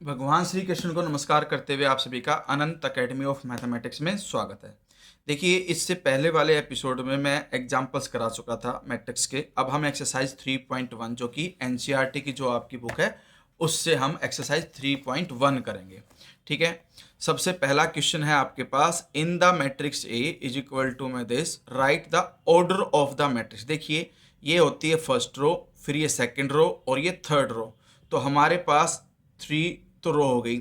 भगवान श्री कृष्ण को नमस्कार करते हुए आप सभी का अनंत एकेडमी ऑफ मैथमेटिक्स में स्वागत है। देखिए, इससे पहले वाले एपिसोड में मैं एग्जांपल्स करा चुका था मैट्रिक्स के। अब हम एक्सरसाइज 3.1 जो कि एनसीईआरटी की जो आपकी बुक है उससे हम एक्सरसाइज 3.1 करेंगे। ठीक है, सबसे पहला क्वेश्चन है आपके पास, in the matrix A is equal to में this right the order of the matrix. देखिए, ये होती है फर्स्ट रो, फिर ये सेकेंड रो और ये थर्ड रो। तो हमारे पास 3 तो रो हो गई,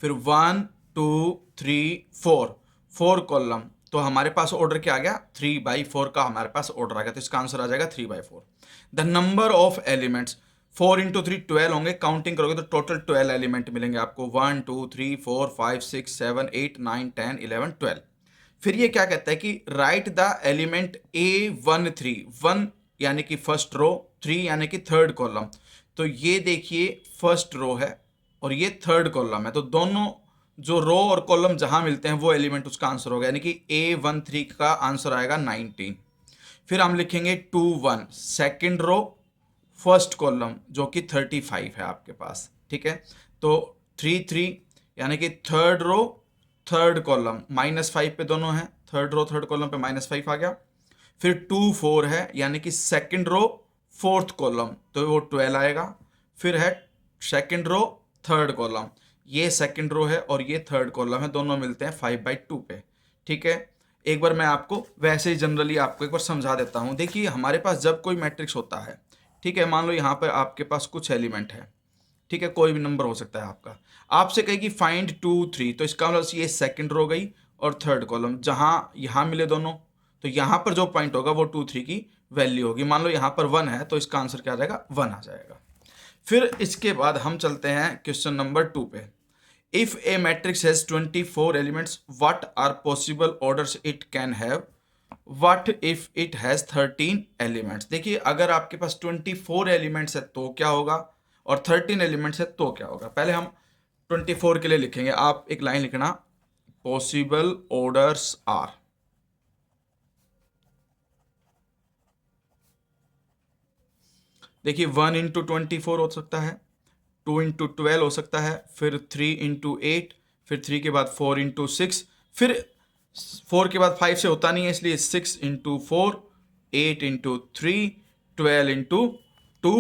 फिर 1 2 3 4 कॉलम। तो हमारे पास ऑर्डर क्या आ गया, 3/4 का हमारे पास ऑर्डर आ गया। तो इसका आंसर आ जाएगा 3/4। The number of elements 4 into 3 12 होंगे। काउंटिंग करोगे तो टोटल 12 एलिमेंट मिलेंगे आपको, 1 2 3 4 5 6 7 8 9 10 11 12। फिर ये क्या कहता है कि राइट द एलिमेंट A13, 1 यानी कि फर्स्ट रो, 3 यानी कि थर्ड कॉलम। तो ये देखिए फर्स्ट रो है और ये थर्ड कॉलम है, तो दोनों जो रो और कॉलम जहां मिलते हैं वो एलिमेंट उसका आंसर होगा, यानी कि A13 का आंसर आएगा 19। फिर हम लिखेंगे 2 1 सेकेंड रो फर्स्ट कॉलम जो कि 35 है आपके पास। ठीक है, तो 3 3 यानी कि थर्ड रो थर्ड कॉलम, -5 पे दोनों हैं, थर्ड रो थर्ड कॉलम पे -5 आ गया। फिर 2 4 है यानी कि सेकेंड रो फोर्थ कॉलम, तो वो 12 आएगा। फिर है सेकेंड रो थर्ड कॉलम, ये सेकेंड रो है और ये थर्ड कॉलम है, दोनों मिलते हैं 5/2 पे। ठीक है, एक बार मैं आपको वैसे ही जनरली आपको एक बार समझा देता हूँ। देखिए, हमारे पास जब कोई मैट्रिक्स होता है, ठीक है, मान लो यहाँ पर आपके पास कुछ एलिमेंट है, ठीक है, कोई भी नंबर हो सकता है आपका, आपसे कहेगी फाइंड 2 3, तो इसका मतलब ये सेकेंड रो गई और थर्ड कॉलम, जहाँ यहाँ मिले दोनों, तो यहाँ पर जो पॉइंट होगा वो 2 3 की वैल्यू होगी। मान लो यहाँ पर 1 है तो इसका आंसर क्या आ जाएगा, 1 आ जाएगा। फिर इसके बाद हम चलते हैं क्वेश्चन नंबर 2 पे। If a matrix has 24 elements, what are possible orders it can have, what if it has 13 elements. देखिए, अगर आपके पास 24 एलिमेंट्स है तो क्या होगा, और 13 एलिमेंट्स है तो क्या होगा। पहले हम 24 के लिए लिखेंगे, आप एक लाइन लिखना, पॉसिबल ऑर्डर्स आर। देखिए, 1 इंटू 24 हो सकता है, 2 इंटू 12 हो सकता है, फिर 3 इंटू 8, फिर 3 के बाद 4 इंटू 6, फिर 4 के बाद 5 से होता नहीं है, इसलिए 6 इंटू 4, 8 इंटू 3, 12 इंटू 2,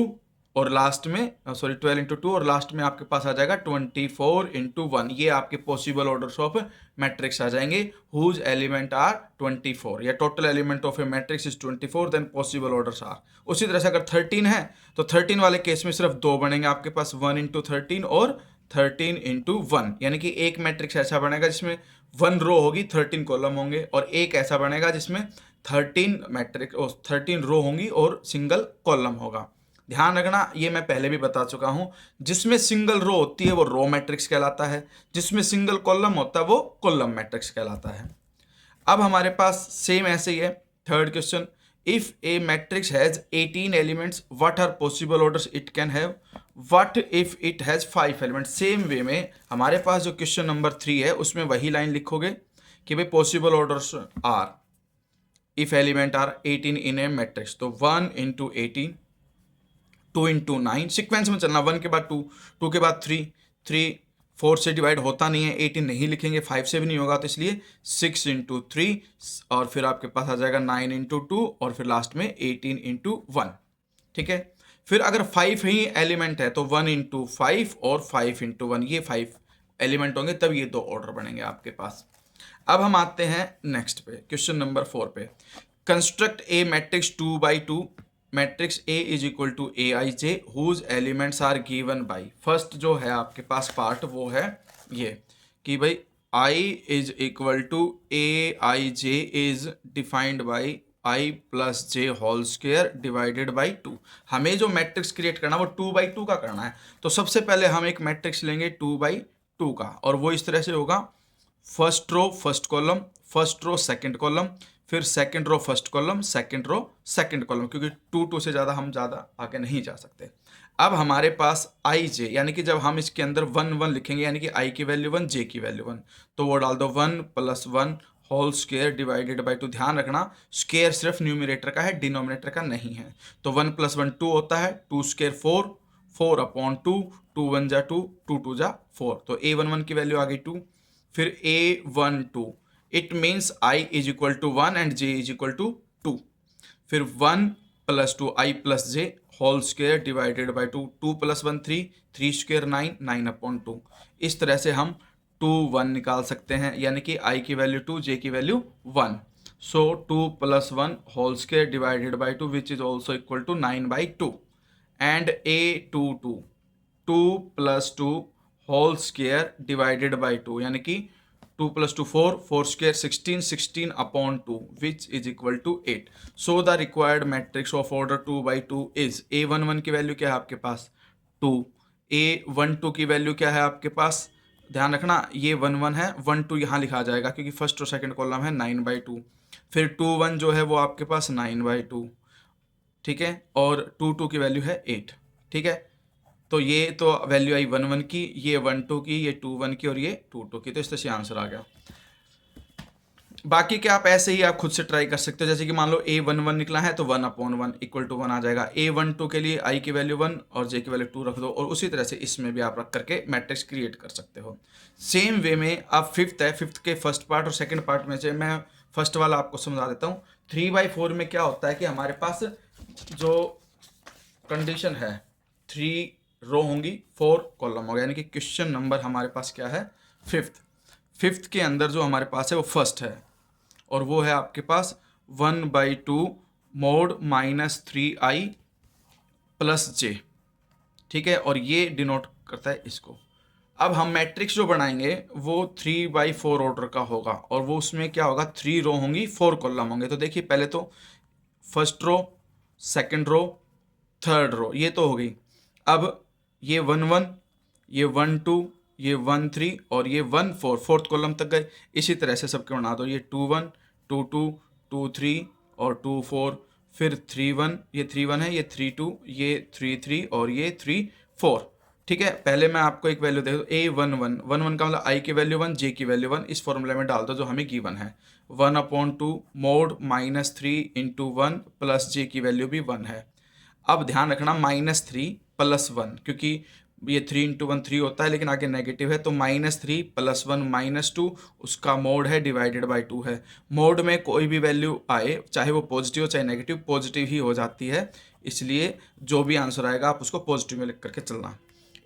और लास्ट में 12 इंटू 2, और लास्ट में आपके पास आ जाएगा 24 इंटू 1। ये आपके पॉसिबल ऑर्डर्स ऑफ मैट्रिक्स आ जाएंगे, हुज एलिमेंट आर 24, या total element of a matrix is 24, then possible orders are. उसी तरह से अगर 13 है तो 13 वाले केस में सिर्फ 2 बनेंगे आपके पास, 1 इंटू 13 और 13 इंटू 1, यानी कि एक मैट्रिक्स ऐसा बनेगा जिसमें 1 रो होगी, 13 कॉलम होंगे, और एक ऐसा बनेगा जिसमें 13 मैट्रिक्स और 13 रो होंगी और सिंगल कॉलम होगा। ध्यान रखना, ये मैं पहले भी बता चुका हूं, जिसमें सिंगल रो होती है वो रो मैट्रिक्स कहलाता है, जिसमें सिंगल कॉलम होता है वो कॉलम मैट्रिक्स कहलाता है। अब हमारे पास सेम ऐसे ही है third question, if a matrix has 18 elements, what are possible orders it can have, what if it has 5 elements. Same way में हमारे पास जो क्वेश्चन नंबर 3 है उसमें वही लाइन लिखोगे कि भाई possible orders are if element are 18 in a matrix, तो 1 इंटू 18, 2 इंटू 9, सिक्वेंस में चलना, 1 के बाद 2, 2 के बाद 3, 3 4 से डिवाइड होता नहीं है, 18 नहीं लिखेंगे, 5 से भी नहीं होगा, तो इसलिए 6 इंटू 3, और फिर आपके पास आ जाएगा 9 इंटू 2, और फिर लास्ट में 18 इंटू 1। ठीक है, फिर अगर 5 ही एलिमेंट है तो 1 इंटू 5 और 5 इंटू 1, ये 5 एलिमेंट होंगे, तब ये 2 ऑर्डर बनेंगे आपके पास। अब हम आते हैं नेक्स्ट पे, क्वेश्चन नंबर 4 पे। Construct a matrix 2/2, matrix A is equal to A I J, whose elements are given by. First जो है आपके पास पार्ट वो है ये कि भाई I is equal to A I J is defined by I plus J whole square divided by 2। हमें जो मैट्रिक्स क्रिएट करना है वो 2/2 का करना है, तो सबसे पहले हम एक मैट्रिक्स लेंगे 2/2 का, और वो इस तरह से होगा, first row first column, first row second column, फिर second row first column, second row second column, क्योंकि 2 से ज़्यादा हम ज़्यादा आगे नहीं जा सकते। अब हमारे पास आई जे, यानी कि जब हम इसके अंदर 1 1 लिखेंगे, यानी कि आई की वैल्यू 1, जे की वैल्यू 1, तो वो डाल दो 1 + 1 होल स्क्वेयर डिवाइडेड बाई 2। ध्यान रखना, स्क्वेयर सिर्फ न्यूमिनेटर का है, डिनोमिनेटर का नहीं है। तो 1 + 1 2 होता है, 2 स्क्वेयर 4, 4/2, 2 1 जा 2, 2 2 जा 4, तो a11 की वैल्यू आ गई 2। फिर a12, it means i is equal to 1 and j is equal to 2। फिर 1 plus 2 i plus j whole square divided by 2, 2 plus 1 3, 3 square 9, 9 upon 2। इस तरह से हम 2 1 निकाल सकते हैं, यानी कि i की वैल्यू 2, j की value 1। So 2 plus 1 whole square divided by 2 which is also equal to 9 by 2। And a22, 2 plus 2 whole square divided by 2, यानी कि 2 plus 2 4, 4 square 16, 16 upon 2 which is equal to 8। So the required matrix of order 2 by 2 is, a11 की value क्या है आपके पास 2, a12 की value क्या है आपके पास, ध्यान रखना ये 1 1 है, 1 2 यहाँ लिखा जाएगा क्योंकि फर्स्ट और सेकंड कॉलम है 9 बाई 2। फिर 2 1 जो है वो आपके पास 9 बाई 2, ठीक है, और 2 2 की वैल्यू है 8, ठीक है। तो ये तो वैल्यू आई 1 1 की, ये 1 2 की, ये 2 1 की और ये 2 2 की, तो इस तरह से आंसर आ गया। बाकी क्या आप ऐसे ही आप खुद से ट्राई कर सकते हो, जैसे कि मान लो a11 निकला है तो 1 अपॉन 1 इक्वल टू 1 आ जाएगा। a12 के लिए i की वैल्यू 1 और j की वैल्यू 2 रख दो, और उसी तरह से इसमें भी आप रख करके मैट्रिक्स क्रिएट कर सकते हो। सेम वे में अब फिफ्थ है, फिफ्थ के फर्स्ट पार्ट और सेकंड पार्ट में से मैं फर्स्ट वाला आपको समझा देता हूँ। 3/4 में क्या होता है कि हमारे पास जो कंडीशन है 3 रो होंगी 4 कॉलम होगा, यानी कि क्वेश्चन नंबर हमारे पास क्या है फिफ्थ के अंदर जो हमारे पास है वो फर्स्ट है, और वो है आपके पास 1/2 मोड -3i प्लस j, ठीक है, और ये डिनोट करता है इसको। अब हम मैट्रिक्स जो बनाएंगे वो 3/4 ऑर्डर का होगा, और वो उसमें क्या होगा 3 रो होंगी 4 कॉलम होंगे। तो देखिए पहले तो first row, second row, third row, ये तो हो गई। अब ये 1 1, ये 1 2, ये 1 3 और ये 1 4, फोर्थ कॉलम तक गए। इसी तरह से सबके बना दो, ये 2 1, 2 2, 2 3 और 2 4, फिर 3 1, ये 3 1 है, ये 3 2, ये 3 3 और ये 3 4, ठीक है। पहले मैं आपको एक वैल्यू दे दूँ, a11, 1 1 का मतलब i की वैल्यू 1, j की वैल्यू 1, इस फॉर्मूले में डाल दो जो हमें गिवन है। 1/2 मोड -3 इंटू 1 प्लस j की वैल्यू भी 1 है। अब ध्यान रखना -3 प्लस 1, क्योंकि ये 3 इंटू 1 3 होता है, लेकिन आगे नेगेटिव है, तो -3 प्लस 1 -2, उसका मोड है डिवाइडेड बाई 2 है। मोड में कोई भी वैल्यू आए, चाहे वो पॉजिटिव चाहे नेगेटिव, पॉजिटिव ही हो जाती है, इसलिए जो भी आंसर आएगा आप उसको पॉजिटिव में लिख करके चलना।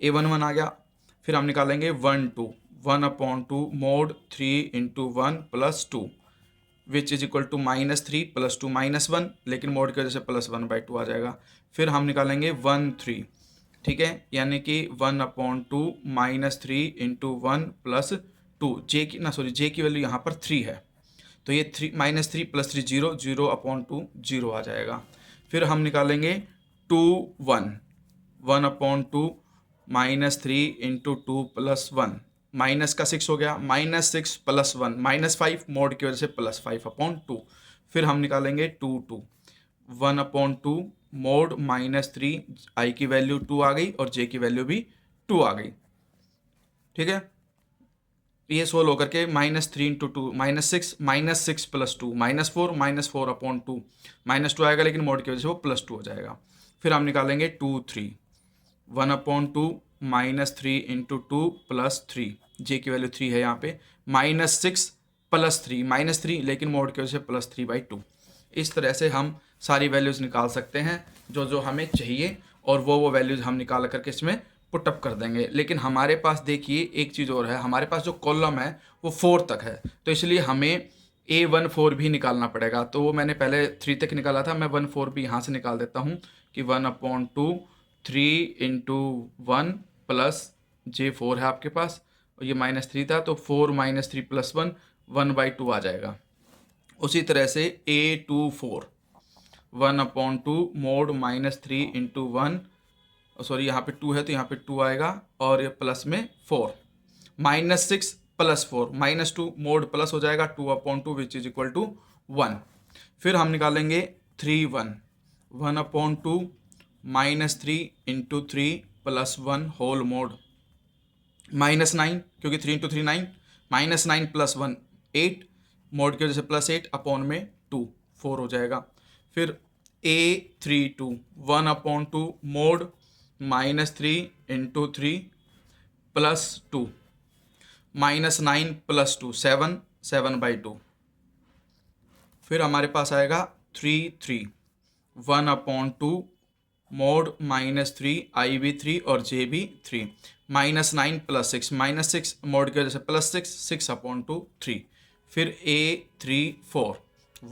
a11 आ गया। फिर हम निकालेंगे 1 2, 1/2 mod 3 into 1 plus 2 which is equal to -3 plus 2 -1, लेकिन मोड की वजह से +1/2 आ जाएगा। फिर हम निकालेंगे 1 3, ठीक है, यानी कि 1/2 -3 इंटू 1 प्लस 2, जे की वैल्यू यहाँ पर 3 है, तो ये -3 प्लस 3 0, 0/2 0 आ जाएगा। फिर हम निकालेंगे 2 1, 1/2 -3 इंटू 2 प्लस 1, माइनस का 6 हो गया, -6 प्लस 1 -5, मोड की वजह से +5/2। फिर हम निकालेंगे 2 2, 1/2 मोड -3, i की वैल्यू 2 आ गई और j की वैल्यू भी 2 आ गई, ठीक है। ये सोल्व होकर के -3 इंटू 2 -6 प्लस 2 -4, -4/2, -2 आएगा, लेकिन मोड की वजह से वो +2 हो जाएगा। फिर हम निकालेंगे 2 3, 1/2 -3 इंटू 2 प्लस 3, जे की वैल्यू 3 है यहाँ पे, -6 प्लस 3, -3, लेकिन मोड की वजह से +3/2। इस तरह से हम सारी वैल्यूज़ निकाल सकते हैं जो जो हमें चाहिए, और वो वैल्यूज़ हम निकाल करके इसमें पुटअप कर देंगे। लेकिन हमारे पास देखिए एक चीज़ और है, हमारे पास जो कॉलम है वो 4 तक है, तो इसलिए हमें a14 भी निकालना पड़ेगा। तो वो मैंने पहले 3 तक निकाला था, मैं 14 भी यहाँ से निकाल देता हूँ कि 1/2 3 इंटू 1 प्लस j4 है आपके पास, और ये -3 था, तो 4 -3 प्लस 1, 1/2 आ जाएगा। उसी तरह से a24, 1/2 मोड -3 इंटू 1, सॉरी यहाँ पे 2 है तो यहाँ पे 2 आएगा, और ये प्लस में 4, -6 प्लस 4, -2, मोड प्लस हो जाएगा 2/2 विच इज इक्वल टू 1। फिर हम निकालेंगे 3 1, 1/2 -3 इंटू 3 प्लस 1 होल मोड, -9, क्योंकि 3 इंटू 3 9, -9 प्लस 1 8, मोड की वजह से +8 अपॉन में 2 4 हो जाएगा। फिर a32, 1/2 mod -3 into 3 plus 2, -9 plus 2 7, 7/2। फिर हमारे पास आएगा 3 1/2 मोड -3 i भी 3 और j भी 3, -9 प्लस 6 -6 मोड की वजह से प्लस 6 6/2 3। फिर a3 4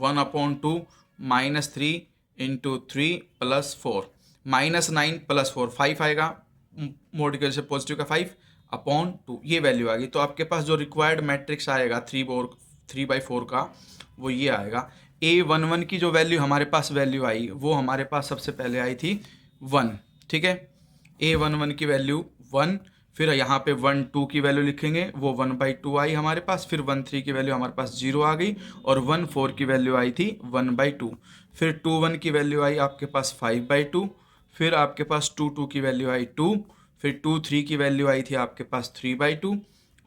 1/2 -3 इंटू 3 प्लस 4, -9 प्लस 4 5 आएगा, मोड की वजह से पॉजिटिव का 5/2, ये वैल्यू आ गई। तो आपके पास जो रिक्वायर्ड मैट्रिक्स आएगा 3/4 का, वो ये आएगा। A11 की जो वैल्यू हमारे पास वैल्यू आई, वो हमारे पास सबसे पहले आई थी 1, ठीक है। A11 की वैल्यू 1, फिर यहाँ पे 1 2 की वैल्यू लिखेंगे, वो 1/2 आई हमारे पास। फिर 1 3 की वैल्यू हमारे पास 0 आ गई, और 1 4 की वैल्यू आई थी 1/2। फिर 2 1 की वैल्यू आई आपके पास 5/2। फिर आपके पास 2 2 की वैल्यू आई 2। फिर 2 3 की वैल्यू आई थी आपके पास 3/2,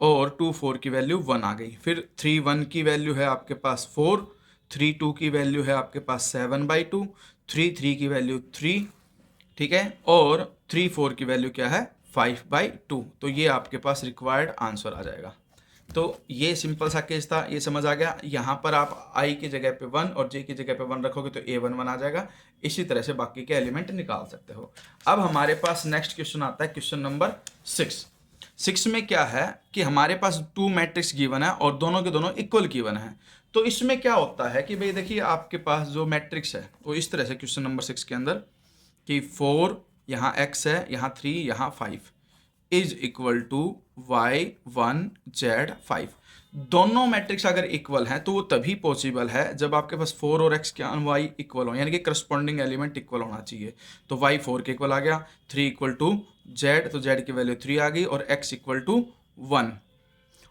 और 2 4 की वैल्यू 1 आ गई। फिर 3 1 की वैल्यू है आपके पास 4, 3 2 की वैल्यू है आपके पास 7/2, 3 3 की वैल्यू 3, ठीक है, और 3 4 की वैल्यू क्या है 5/2। तो ये आपके पास रिक्वायर्ड आंसर आ जाएगा। तो ये सिंपल सा केस था, ये समझ आ गया। यहाँ पर आप i की जगह पे 1 और j की जगह पे 1 रखोगे तो A11 आ जाएगा। इसी तरह से बाकी के एलिमेंट निकाल सकते हो। अब हमारे पास नेक्स्ट क्वेश्चन आता है, क्वेश्चन नंबर 6 में क्या है कि हमारे पास 2 मैट्रिक्स गिवन है और दोनों के दोनों इक्वल गिवन है। तो इसमें क्या होता है कि भाई देखिए, आपके पास जो मैट्रिक्स है वो इस तरह से क्वेश्चन नंबर 6 के अंदर कि 4 यहाँ x है, यहाँ 3, यहाँ 5 is equal to y1 z5। दोनों मैट्रिक्स अगर इक्वल हैं तो वो तभी पॉसिबल है जब आपके पास 4 और x क्या y इक्वल हो, यानी कि करस्पॉन्डिंग एलिमेंट इक्वल होना चाहिए। तो y 4 के इक्वल आ गया, 3 इक्वल टू z, तो z की वैल्यू 3 आ गई, और x इक्वल टू 1,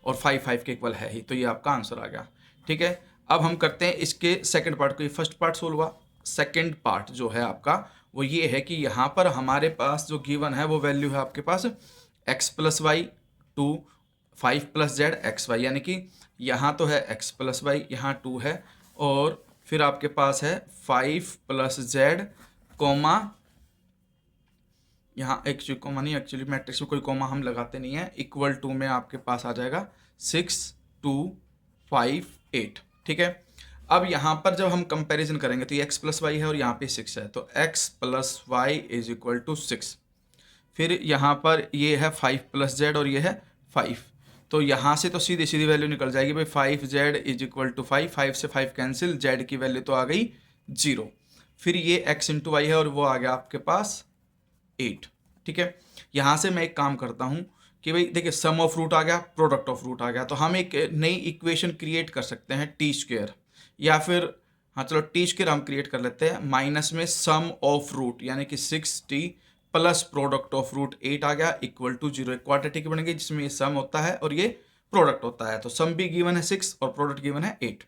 और 5 5 के इक्वल है ही, तो ये आपका आंसर आ गया, ठीक है। अब हम करते हैं इसके सेकंड पार्ट को। ये फर्स्ट पार्ट सोल्व हुआ। सेकंड पार्ट जो है आपका वो ये है कि यहाँ पर हमारे पास जो गिवन है वो वैल्यू है आपके पास x plus y 2 5 plus z x y, यानी कि यहाँ तो है x प्लस वाई, यहाँ 2 है, और फिर आपके पास है 5 प्लस जेड कोमा, यहाँ एक्चुअली कोमा नहीं, एक्चुअली मैट्रिक्स में कोई कोमा हम लगाते नहीं है, इक्वल टू में आपके पास आ जाएगा 6 2 5 8, ठीक है। अब यहाँ पर जब हम कंपैरिजन करेंगे तो ये x प्लस वाई है और यहाँ पे 6 है, तो x plus y is equal to 6। फिर यहाँ पर ये है 5 प्लस जेड और ये है 5, तो यहाँ से तो सीधी सीधी वैल्यू निकल जाएगी भाई, 5z इज इक्वल टू 5, 5 से 5 कैंसिल, z की वैल्यू तो आ गई 0। फिर ये x इंटू वाई है और वो आ गया आपके पास 8, ठीक है। यहाँ से मैं एक काम करता हूँ कि भाई देखिए, सम ऑफ रूट आ गया, प्रोडक्ट ऑफ रूट आ गया, तो हम एक नई इक्वेशन क्रिएट कर सकते हैं t², या फिर हाँ चलो t² हम क्रिएट कर लेते हैं, माइनस में सम ऑफ रूट यानी कि 6t plus product of root 8 आ गया इक्वल टू 0। एक क्वाड्रेटिक बन गई जिसमें ये सम होता है और ये प्रोडक्ट होता है, तो सम भी गिवन है 6 और प्रोडक्ट गिवन है 8।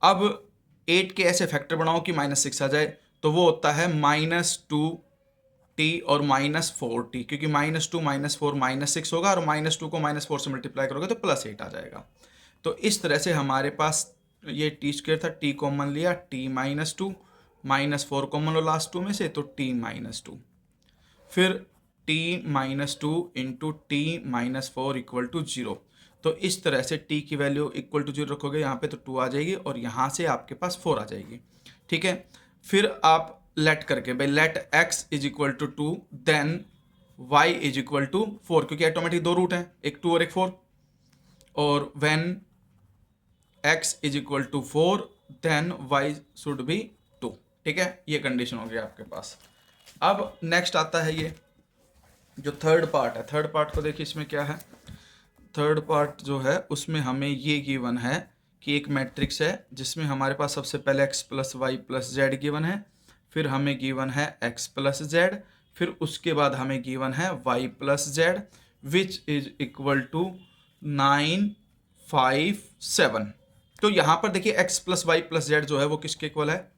अब 8 के ऐसे फैक्टर बनाओ कि -6 आ जाए, तो वो होता है -2t और -4t, क्योंकि -2 -4 -6 होगा, और -2 को -4 से मल्टीप्लाई करोगे तो +8 आ जाएगा। तो इस तरह से हमारे पास ये t² था, t कॉमन लिया, t -2 -4 कॉमन लो लास्ट 2 में से, तो t -2, फिर t -2 into t -4 equal to 0। तो इस तरह से t की वैल्यू इक्वल टू 0 रखोगे यहाँ पे तो 2 आ जाएगी, और यहाँ से आपके पास 4 आ जाएगी, ठीक है। फिर आप लेट करके भाई let x is equal to 2 then y is equal to 4, क्योंकि ऑटोमेटिक 2 रूट हैं, एक 2 और एक 4, और when x is equal to 4 then y should be 2, ठीक है। ये कंडीशन हो गया आपके पास। अब नेक्स्ट आता है ये जो थर्ड पार्ट है। थर्ड पार्ट को देखिए, इसमें क्या है, थर्ड पार्ट जो है उसमें हमें ये गिवन है कि एक मैट्रिक्स है जिसमें हमारे पास सबसे पहले x plus y plus z given है, फिर हमें गिवन है x प्लस जेड, फिर उसके बाद हमें गिवन है y plus z which is equal to 9 5 7। तो यहाँ पर देखिए x plus y plus z जो है वो किसके इक्वल है,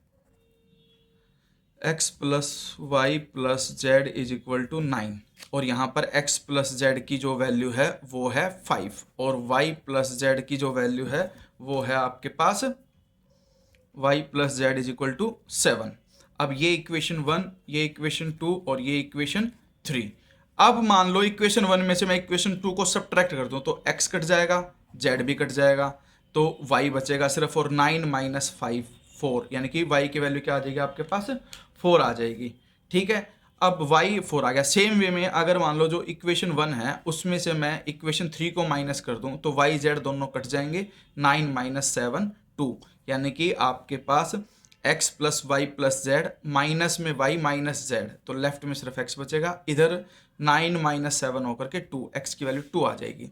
x plus y plus z is equal to 9, और यहाँ पर x प्लस जेड की जो वैल्यू है वो है 5, और y प्लस जेड की जो वैल्यू है वो है आपके पास y plus z is equal to 7। अब ये इक्वेशन 1, ये इक्वेशन 2 और ये इक्वेशन 3। अब मान लो इक्वेशन 1 में से मैं इक्वेशन 2 को सब्ट्रैक्ट कर दूं तो x कट जाएगा, z भी कट जाएगा, तो y बचेगा सिर्फ, और 9 माइनस 5 4, यानी कि y की वैल्यू क्या आ जाएगी आपके पास, 4 आ जाएगी। ठीक है, अब y 4 आ गया। सेम वे में अगर मान लो जो इक्वेशन 1 है उसमें से मैं इक्वेशन 3 को माइनस कर दूं तो y z दोनों कट जाएंगे, 9 माइनस 7 2, यानी कि आपके पास x plus y plus z minus में y माइनस जेड, तो लेफ्ट में सिर्फ x बचेगा, इधर 9 माइनस 7 होकर के 2, x की वैल्यू 2 आ जाएगी।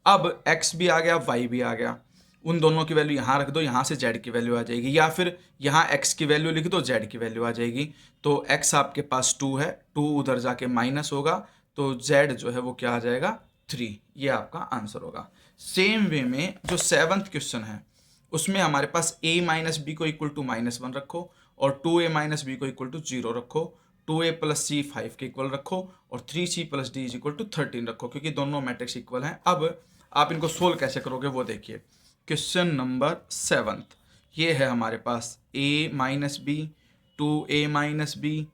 अब x भी आ गया, y भी आ गया, उन दोनों की वैल्यू यहाँ रख दो, यहाँ से z की वैल्यू आ जाएगी, या फिर यहाँ x की वैल्यू लिख दो, z की वैल्यू आ जाएगी। तो x आपके पास 2 है, 2 उधर जाके माइनस होगा, तो z जो है वो क्या आ जाएगा, 3। ये आपका आंसर होगा। सेम वे में जो 7th क्वेश्चन है उसमें हमारे पास a माइनस बी को इक्वल टू -1 रखो, और 2a माइनस बी को इक्वल टू 0 रखो, 2a प्लस सी 5 के इक्वल रखो, और 3c plus d is equal to 13 रखो, क्योंकि दोनों मैट्रिक्स इक्वल हैं। अब आप इनको सोल्व कैसे करोगे वो देखिए। क्वेश्चन नंबर 7th ये है हमारे पास a minus b, 2a minus b,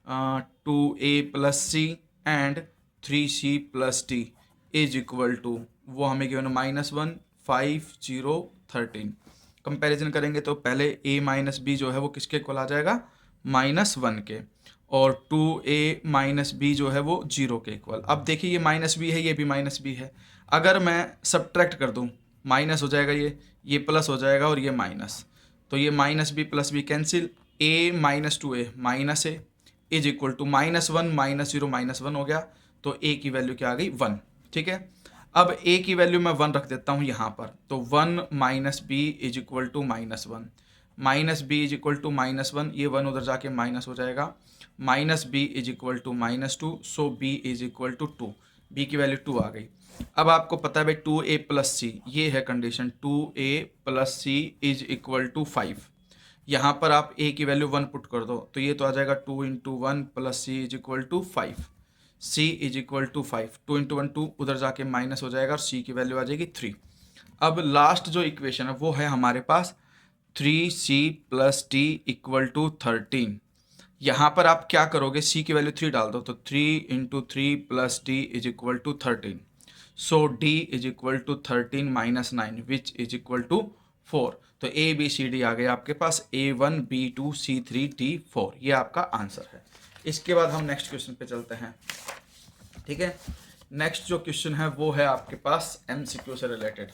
2a plus c and 3c plus d is equal to, वो हमें गिवन -1 5 0 13। कंपैरिजन करेंगे तो पहले a माइनस बी जो है वो किसके इक्वल आ जाएगा, -1 के, और 2a माइनस बी जो है वो 0 के इक्वल। अब देखिए ये माइनस बी है, ये भी माइनस बी है, अगर मैं सब्ट्रैक्ट कर दूं माइनस हो जाएगा, ये प्लस हो जाएगा, और ये माइनस, तो ये minus b plus b cancel, a minus 2a minus a is equal to -1 -0 -1 हो गया, तो a की वैल्यू क्या आ गई, 1। ठीक है, अब a की वैल्यू मैं 1 रख देता हूँ यहाँ पर, तो 1 minus b is equal to -1, minus b is equal to -1, ये 1 उधर जाके माइनस हो जाएगा, minus b is equal to -2, so b is equal to 2, b की वैल्यू 2 आ गई। अब आपको पता है भाई 2a प्लस सी, ये है condition, 2a plus c is equal to 5। यहाँ पर आप a की वैल्यू 1 पुट कर दो, तो ये तो आ जाएगा 2 into 1 plus c is equal to 5, c is equal to 5, 2 into 1 2, उधर जाके माइनस हो जाएगा, और c की वैल्यू आ जाएगी 3। अब लास्ट जो इक्वेशन है वो है हमारे पास 3c plus d equal to 13। यहाँ पर आप क्या करोगे, c की वैल्यू 3 डाल दो, तो 3 into 3 plus d is equal to 13, so d is equal to 13 minus 9 which is equal to 4। तो a b c d आ गया आपके पास, a1 b2 c3 d4, ये आपका आंसर है। इसके बाद हम नेक्स्ट क्वेश्चन पे चलते हैं। ठीक है, नेक्स्ट जो क्वेश्चन है वो है आपके पास MCQ से रिलेटेड।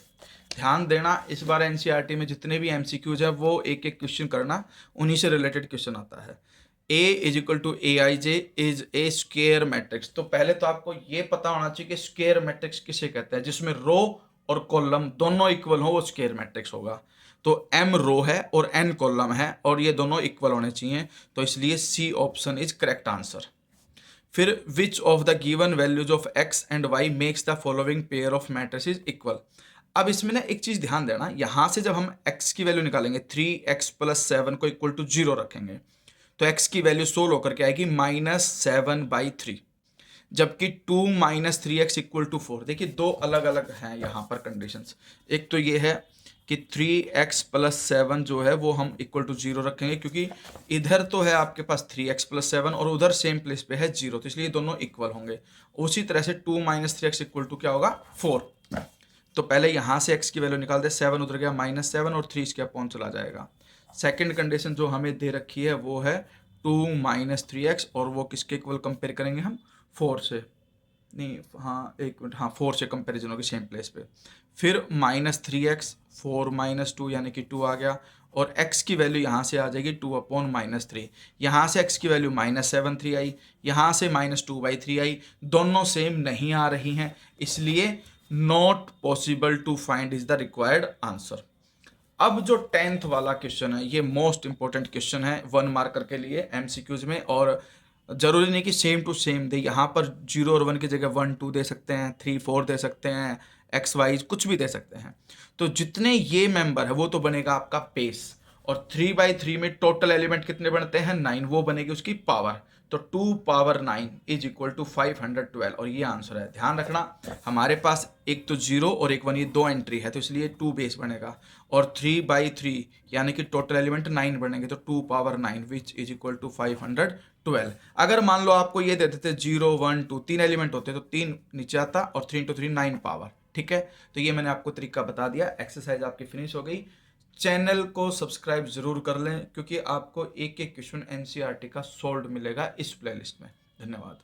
ध्यान देना, इस बार NCERT में जितने भी MCQs है वो एक एक क्वेश्चन करना, उन्हीं से रिलेटेड क्वेश्चन आता है। A is equal to AIJ is a square matrix. तो पहले तो आपको ये पता होना चाहिए कि स्क्वायर मैट्रिक्स किसे कहते हैं, जिसमें रो और कॉलम दोनों इक्वल हो वो स्क्वायर मैट्रिक्स होगा। तो m रो है और n कॉलम है, और ये दोनों इक्वल होने चाहिए, तो इसलिए C option is correct answer. फिर which of the given values of x and y makes the following pair of matrices equal. अब इसमें ना एक चीज ध्यान देना, यहां से जब हम x की वैल्यू निकालेंगे 3x प्लस 7 को इक्वल टू 0 रखेंगे, तो x की वैल्यू सोल्व होकर के आएगी -7/3, जबकि 2 माइनस 3x इक्वल टू 4। देखिए दो अलग अलग हैं यहाँ पर कंडीशंस। एक तो ये है कि 3x प्लस 7 जो है वो हम इक्वल टू 0 रखेंगे, क्योंकि इधर तो है आपके पास 3x प्लस 7 और उधर सेम प्लेस पे है 0, तो इसलिए दोनों इक्वल होंगे। उसी तरह से 2 माइनस 3x इक्वल टू क्या होगा, 4। तो पहले यहाँ से x की वैल्यू निकाल दे, 7 उधर गया -7 और 3 इसके अपॉन चला जाएगा। सेकंड कंडीशन जो हमें दे रखी है वो है 2 माइनस 3x, और वो किसके इक्वल कंपेयर करेंगे हम, 4 से, नहीं हाँ एक मिनट, हाँ 4 से कंपेरिजन होगी सेम प्लेस पे। फिर -3x 4 माइनस 2 यानी कि 2 आ गया, और x की वैल्यू यहाँ से आ जाएगी 2 अपॉन -3, यहाँ से x की वैल्यू -7/3 आई, यहाँ से -2/3 आई, दोनों सेम नहीं आ रही हैं, इसलिए not possible to find is the required answer. अब जो 10th वाला क्वेश्चन है ये मोस्ट इंपॉर्टेंट क्वेश्चन है 1 मार्कर के लिए MCQs में, और जरूरी नहीं कि सेम टू सेम दे, यहाँ पर 0 और 1 की जगह 1 2 दे सकते हैं, 3 4 दे सकते हैं, XY कुछ भी दे सकते हैं। तो जितने ये मेंबर है वो तो बनेगा आपका पेस, और 3/3 में टोटल एलिमेंट कितने बनते हैं, 9, वो बनेगी उसकी पावर, तो 2 पावर 9 इज इक्वल टू 512 और ये आंसर है। ध्यान रखना हमारे पास एक तो 0 और एक 1 ये 2 एंट्री है तो इसलिए 2 बेस बनेगा और 3/3 यानी कि टोटल एलिमेंट 9 बनेंगे तो 2 power 9 which is equal to 512। अगर मान लो आपको ये दे देते 0 1 2 3 एलिमेंट होते तो 3 नीचे आता और 3 × 3 9 पावर। ठीक है, तो ये मैंने आपको तरीका बता दिया। एक्सरसाइज आपकी फिनिश हो गई। चैनल को सब्सक्राइब जरूर कर लें क्योंकि आपको एक एक क्वेश्चन एनसीईआरटी का सॉल्व मिलेगा इस प्लेलिस्ट में। धन्यवाद।